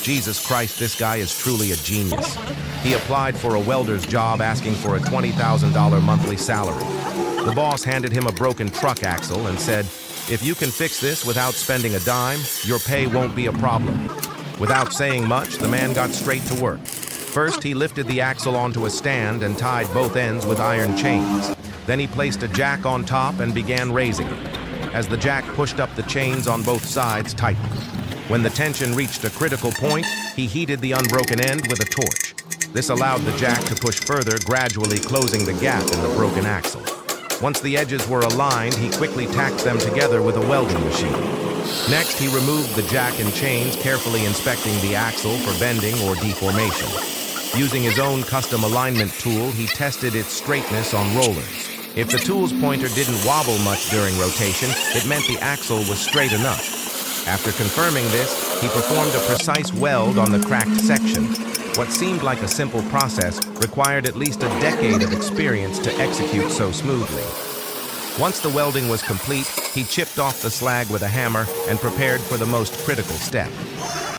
Jesus Christ, this guy is truly a genius. He applied for a welder's job asking for a $20,000 monthly salary. The boss handed him a broken truck axle and said, "If you can fix this without spending a dime, your pay won't be a problem." Without saying much, the man got straight to work. First, he lifted the axle onto a stand and tied both ends with iron chains. Then he placed a jack on top and began raising it. As the jack pushed up, the chains on both sides tightened. When the tension reached a critical point, he heated the unbroken end with a torch. This allowed the jack to push further, gradually closing the gap in the broken axle. Once the edges were aligned, he quickly tacked them together with a welding machine. Next, he removed the jack and chains, carefully inspecting the axle for bending or deformation. Using his own custom alignment tool, he tested its straightness on rollers. If the tool's pointer didn't wobble much during rotation, it meant the axle was straight enough. After confirming this, he performed a precise weld on the cracked section. What seemed like a simple process required at least a decade of experience to execute so smoothly. Once the welding was complete, he chipped off the slag with a hammer and prepared for the most critical step.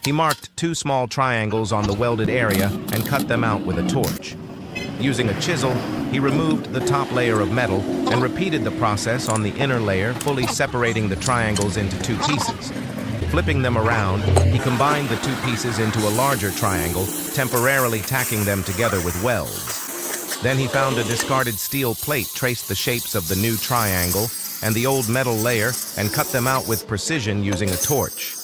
He marked 2 small triangles on the welded area and cut them out with a torch. Using a chisel, he removed the top layer of metal and repeated the process on the inner layer, fully separating the triangles into 2 pieces. Flipping them around, he combined the 2 pieces into a larger triangle, temporarily tacking them together with welds. Then he found a discarded steel plate, traced the shapes of the new triangle and the old metal layer, and cut them out with precision using a torch.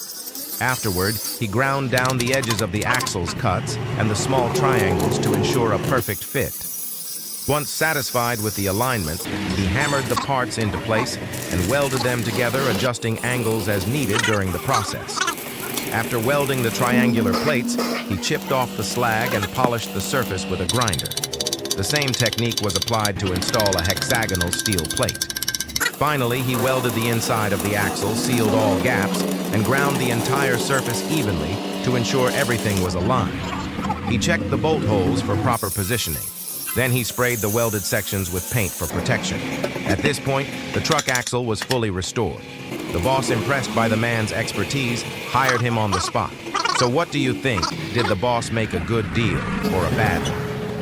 Afterward, he ground down the edges of the axle's cuts and the small triangles to ensure a perfect fit. Once satisfied with the alignment, he hammered the parts into place and welded them together, adjusting angles as needed during the process. After welding the triangular plates, he chipped off the slag and polished the surface with a grinder. The same technique was applied to install a hexagonal steel plate. Finally, he welded the inside of the axle, sealed all gaps, and ground the entire surface evenly to ensure everything was aligned. He checked the bolt holes for proper positioning. Then he sprayed the welded sections with paint for protection. At this point, the truck axle was fully restored. The boss, impressed by the man's expertise, hired him on the spot. So what do you think? Did the boss make a good deal or a bad one?